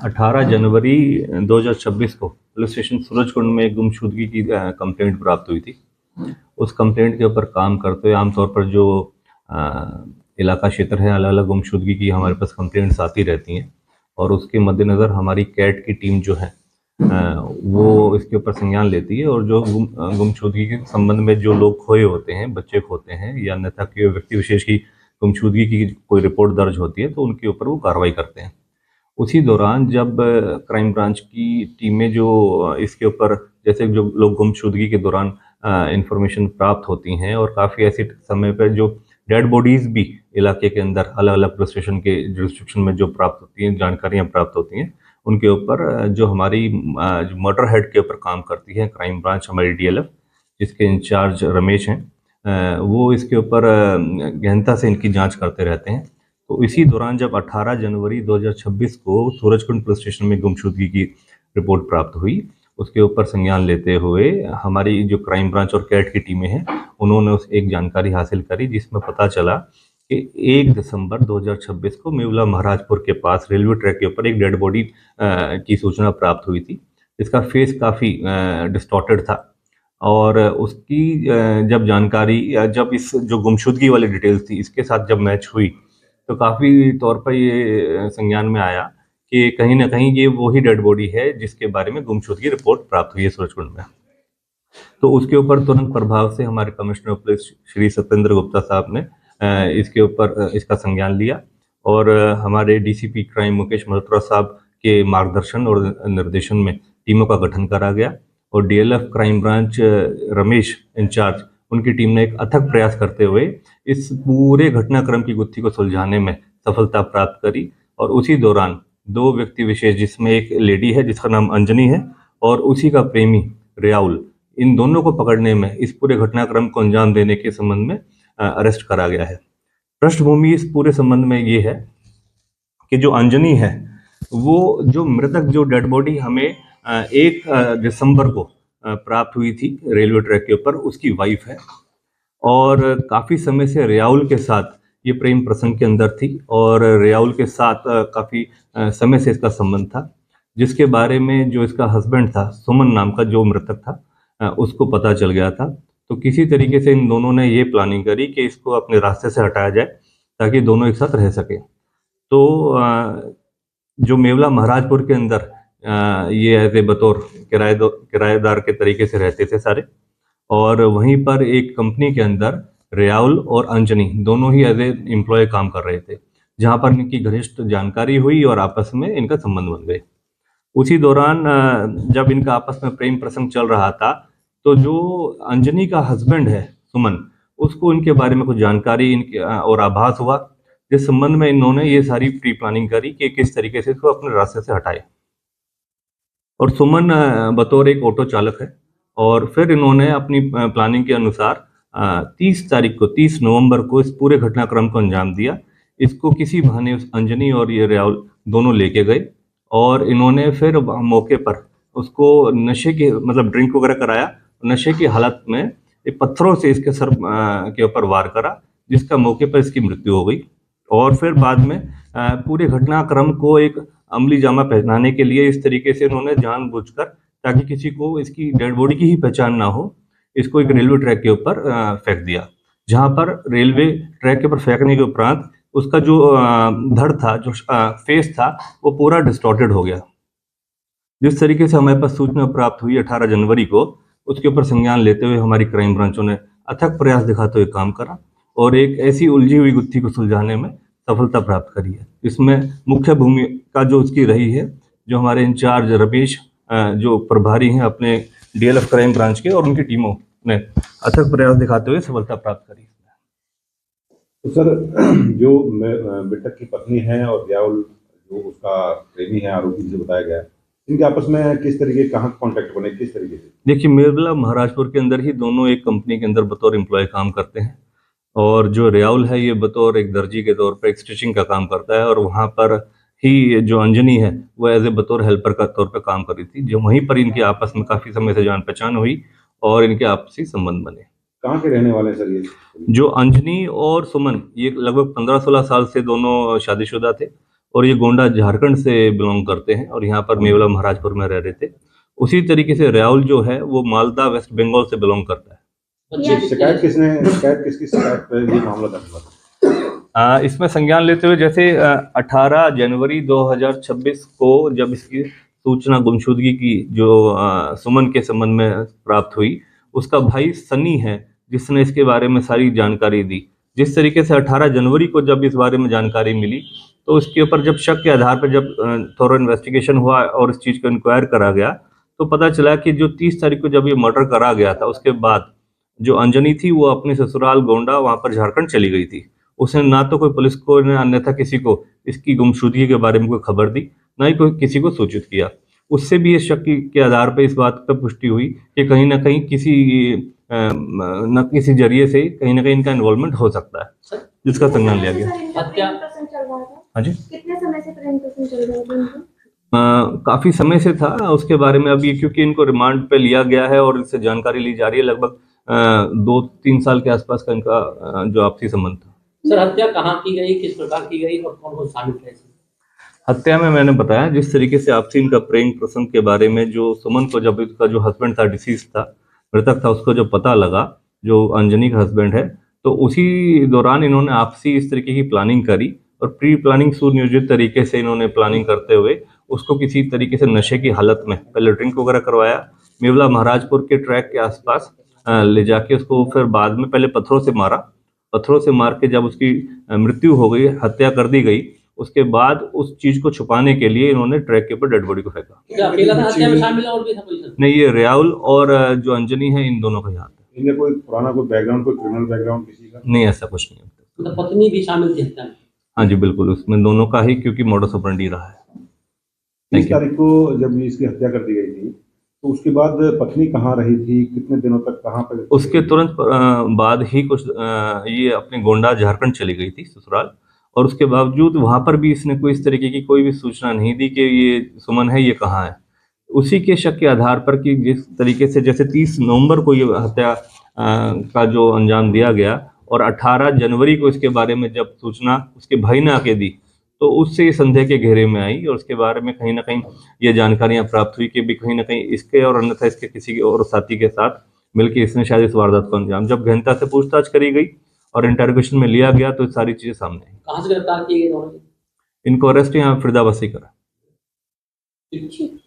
18 जनवरी 2026 को police station Surajkund में एक गुमशुदगी की कंप्लेंट प्राप्त हुई थी। उस कंप्लेंट के ऊपर काम करते हुए आमतौर पर जो इलाका क्षेत्र है, अलग अलग गुमशुदगी की हमारे पास कंप्लेंट्स आती रहती हैं और उसके मद्देनज़र हमारी कैट की टीम जो है वो इसके ऊपर संज्ञान लेती है और जो गुमशुदगी के संबंध में जो लोग खोए होते हैं, बच्चे खोते हैं या अन्यथा कोई व्यक्ति विशेष की गुमशुदगी की कोई रिपोर्ट दर्ज होती है तो उनके ऊपर वो कार्रवाई करते हैं। उसी दौरान जब क्राइम ब्रांच की टीमें जो इसके ऊपर, जैसे जो लोग गुमशुदगी के दौरान इंफॉर्मेशन प्राप्त होती हैं और काफ़ी ऐसे समय पर जो डेड बॉडीज़ भी इलाके के अंदर अलग अलग पुलिस स्टेशन के जुरिस्डिक्शन में जो प्राप्त होती हैं, जानकारियाँ प्राप्त होती हैं, उनके ऊपर जो हमारी जो मर्डर हेड के ऊपर काम करती है क्राइम ब्रांच, हमारी डीएलएफ, जिसके इंचार्ज रमेश हैं, वो इसके ऊपर गहनता से इनकी जांच करते रहते हैं। तो इसी दौरान जब 18 जनवरी 2026 को सूरजकुंड पुलिस स्टेशन में गुमशुदगी की रिपोर्ट प्राप्त हुई, उसके ऊपर संज्ञान लेते हुए हमारी जो क्राइम ब्रांच और कैट की टीमें हैं, उन्होंने उस एक जानकारी हासिल करी जिसमें पता चला कि 1 दिसंबर 2026 को मेवला महाराजपुर के पास रेलवे ट्रैक के ऊपर एक डेड बॉडी की सूचना प्राप्त हुई थी, जिसका फेस काफ़ी डिस्टॉर्टेड था और उसकी जब जानकारी जब इस जो गुमशुदगी वाली डिटेल्स थी इसके साथ जब मैच हुई तो काफ़ी तौर पर ये संज्ञान में आया कि कहीं ना कहीं ये वही डेड बॉडी है जिसके बारे में गुमशुदगी रिपोर्ट प्राप्त हुई है सूरजकुंड में। तो उसके ऊपर तुरंत प्रभाव से हमारे कमिश्नर पुलिस श्री सत्येंद्र गुप्ता साहब ने इसके ऊपर इसका संज्ञान लिया और हमारे डीसीपी क्राइम मुकेश मल्होत्रा साहब के मार्गदर्शन और निर्देशन में टीमों का गठन करा गया और DLF crime branch Ramesh incharge, उनकी टीम ने एक अथक प्रयास करते हुए इस पूरे घटनाक्रम की गुत्थी को सुलझाने में सफलता प्राप्त करी और उसी दौरान 2 व्यक्ति विशेष, जिसमें एक लेडी है जिसका नाम अंजनी है और उसी का प्रेमी रियाउल, इन दोनों को पकड़ने में, इस पूरे घटनाक्रम को अंजाम देने के संबंध में अरेस्ट करा गया है। पृष्ठभूमि इस पूरे संबंध में ये है कि जो अंजनी है वो जो मृतक, जो डेड बॉडी हमें 1 दिसंबर को प्राप्त हुई थी रेलवे ट्रैक के ऊपर, उसकी वाइफ है और काफ़ी समय से रियाउल के साथ ये प्रेम प्रसंग के अंदर थी और रियाउल के साथ काफ़ी समय से इसका संबंध था, जिसके बारे में जो इसका हस्बैंड था, सुमन नाम का जो मृतक था, उसको पता चल गया था। तो किसी तरीके से इन दोनों ने ये प्लानिंग करी कि इसको अपने रास्ते से हटाया जाए ताकि दोनों एक साथ रह सके। तो जो मेवला महाराजपुर के अंदर ये एज ए बतौर किराएदार के तरीके से रहते थे सारे, और वहीं पर एक कंपनी के अंदर रियाउल और अंजनी दोनों ही एज ए एम्प्लॉय काम कर रहे थे, जहां पर इनकी घनिष्ठ जानकारी हुई और आपस में इनका संबंध बन गए। उसी दौरान जब इनका आपस में प्रेम प्रसंग चल रहा था तो जो अंजनी का हस्बैंड है सुमन, उसको इनके बारे में कुछ जानकारी इनके और आभास हुआ, जिस संबंध में इन्होंने ये सारी प्री प्लानिंग करी कि किस तरीके से इसको अपने रास्ते से हटाए। और सुमन बतौर एक ऑटो चालक है और फिर इन्होंने अपनी प्लानिंग के अनुसार 30 नवंबर को इस पूरे घटनाक्रम को अंजाम दिया। इसको किसी बहाने अंजनी और ये रियाउल दोनों लेके गए और इन्होंने फिर मौके पर उसको नशे के, मतलब ड्रिंक वगैरह कराया, नशे की हालत में एक पत्थरों से इसके सर के ऊपर वार करा, जिसका मौके पर इसकी मृत्यु हो गई। और फिर बाद में पूरे घटनाक्रम को एक अमली जामा पहनाने के लिए इस तरीके से इन्होंने जानबूझकर, ताकि किसी को इसकी डेड बॉडी की ही पहचान ना हो, इसको एक रेलवे ट्रैक के ऊपर फेंक दिया, जहां पर रेलवे ट्रैक के ऊपर फेंकने के उपरांत उसका जो धड़ था, जो फेस था, वो पूरा डिस्टॉर्टेड हो गया। जिस तरीके से हमारे पास सूचना प्राप्त हुई 18 जनवरी को, उसके ऊपर संज्ञान लेते हुए हमारी क्राइम ब्रांचों ने अथक प्रयास दिखाते हुए काम करा और एक ऐसी उलझी हुई गुत्थी को सुलझाने में सफलता प्राप्त करी है। इसमें मुख्य भूमिका जो उसकी रही है, जो हमारे इंचार्ज रमेश जो प्रभारी हैं अपने डीएलएफ क्राइम ब्रांच के, और उनकी टीमों ने अथक प्रयास दिखाते हुए सफलता प्राप्त करी। तो सर, जो मृतक की पत्नी है और रियाउल जो उसका प्रेमी है, आरोपी जिसे बताया गया, इनके आपस में किस तरीके, कहाँ कांटेक्ट बने, किस तरीके से? देखिए, मेवला महाराजपुर के अंदर ही दोनों एक कंपनी के अंदर बतौर एम्प्लॉय काम करते हैं और जो रियाउल है ये बतौर एक दर्जी के तौर पर एक स्टिचिंग का काम करता है और वहाँ पर ही जो अंजनी है वो एज ए बतौर हेल्पर का तौर पर काम कर रही थी, जो वहीं पर इनकी आपस में काफ़ी समय से जान पहचान हुई और इनके आपसी संबंध बने। कहाँ के रहने वाले हैं सर ये? जो अंजनी और सुमन, ये लगभग 15-16 साल से दोनों शादीशुदा थे और ये गोंडा झारखंड से बिलोंग करते हैं और यहाँ पर मेवला महाराजपुर में रह रहे थे। उसी तरीके से राहुल जो है वो मालदा वेस्ट बंगाल से बिलोंग करता है। शिकायत किसकी शिकायत पे ये मामला दर्ज हुआ? इसमें संज्ञान लेते हुए जैसे 18 जनवरी 2026 को जब इसकी सूचना गुमशुदगी की जो सुमन के संबंध में प्राप्त हुई, उसका भाई सनी है जिसने इसके बारे में सारी जानकारी दी। जिस तरीके से 18 जनवरी को जब इस बारे में जानकारी मिली तो इसके ऊपर जब शक के आधार पर जब थोड़ा इन्वेस्टिगेशन हुआ और इस चीज़ को इंक्वायर करा गया तो पता चला कि जो 30 तारीख को जब ये मर्डर करा गया था उसके बाद जो अंजनी थी वो अपने ससुराल गोंडा वहाँ पर झारखंड चली गई थी। उसने ना तो कोई पुलिस को न अन्यथा किसी को इसकी गुमशुदगी के बारे में कोई खबर दी, ना ही कोई किसी को सूचित किया। उससे भी इस शक के आधार पर इस बात पर पुष्टि हुई कि कहीं ना कहीं किसी जरिए से कहीं ना कहीं इनका इन्वॉल्वमेंट हो सकता है, जिसका संज्ञान लिया गया। हत्या हाँ जी, कितने समय से प्रेम प्रसंग चल रहा था? काफी समय से था। उसके बारे में अभी क्योंकि इनको रिमांड पे लिया गया है और इससे जानकारी ली जा रही है, लगभग 2-3 साल के आसपास का इनका जो आपसी संबंध था। सर हत्या कहाँ की गई, किस प्रकार की गई और कौन कौन शामिल थे? हत्या में मैंने बताया जिस तरीके से आपसी इनका प्रेम प्रसंग के बारे में, जो सुमन को जब इसका जो हस्बैंड था, डिसीज था, मृतक था, उसको जब पता लगा जो अंजनी का हस्बैंड है, तो उसी दौरान इन्होंने आपसी इस तरीके की प्लानिंग करी और प्री प्लानिंग सुनियोजित तरीके से इन्होंने प्लानिंग करते हुए उसको किसी तरीके से नशे की हालत में पहले ड्रिंक वगैरह करवाया, मेवला महाराजपुर के ट्रैक के आसपास ले जाके उसको फिर बाद में पहले पत्थरों से मारा। पत्थरों से मार के जब उसकी मृत्यु हो गई, हत्या कर दी गई, उसके बाद उस चीज को छुपाने के लिए इन्होंने ट्रैक के ऊपर डेड बॉडी को फेंका। क्या अकेला था हत्या में शामिल और भी था कोई सर? नहीं, ये राहुल और जो अंजनी है, इन दोनों का ही हाथ है। इनमें कोई पुराना कोई बैकग्राउंड, कोई क्रिमिनल बैकग्राउंड किसी का? नहीं, ऐसा कुछ नहीं है। मतलब पत्नी भी शामिल थी हत्या में? हाँ जी बिल्कुल, उसमें दोनों का ही, क्योंकि मॉडस ऑपरेंडी रहा है। 30 तारीख को जब इसकी हत्या कर दी गई थी तो उसके बाद पत्नी कहाँ रही थी, कितने दिनों तक कहाँ पर? उसके तुरंत बाद ही कुछ ये अपने गोंडा झारखंड चली गई थी ससुराल, और उसके बावजूद वहां पर भी इसने कोई इस तरीके की कोई भी सूचना नहीं दी कि ये सुमन है, ये कहाँ है। उसी के शक के आधार पर कि जिस तरीके से जैसे 30 नवंबर को ये हत्या का जो अंजाम दिया गया और 18 जनवरी को इसके बारे में जब सूचना उसके भाई ने आके दी तो उससे संदेह के घेरे में आई और उसके बारे में कहीं ना कहीं ये जानकारियां प्राप्त हुई कि भी कहीं ना कहीं इसके और अन्यथा इसके किसी और साथी के साथ मिलकर इसने शायद इस वारदात को अंजाम। जब गहनता से पूछताछ करी गई और इंटरोगेशन में लिया गया तो सारी चीजें सामने आई। कहाँ से गिरफ्तार किए गए दोनों? इनको अरेस्ट यहाँ फरीदाबाद से करा। ठीक।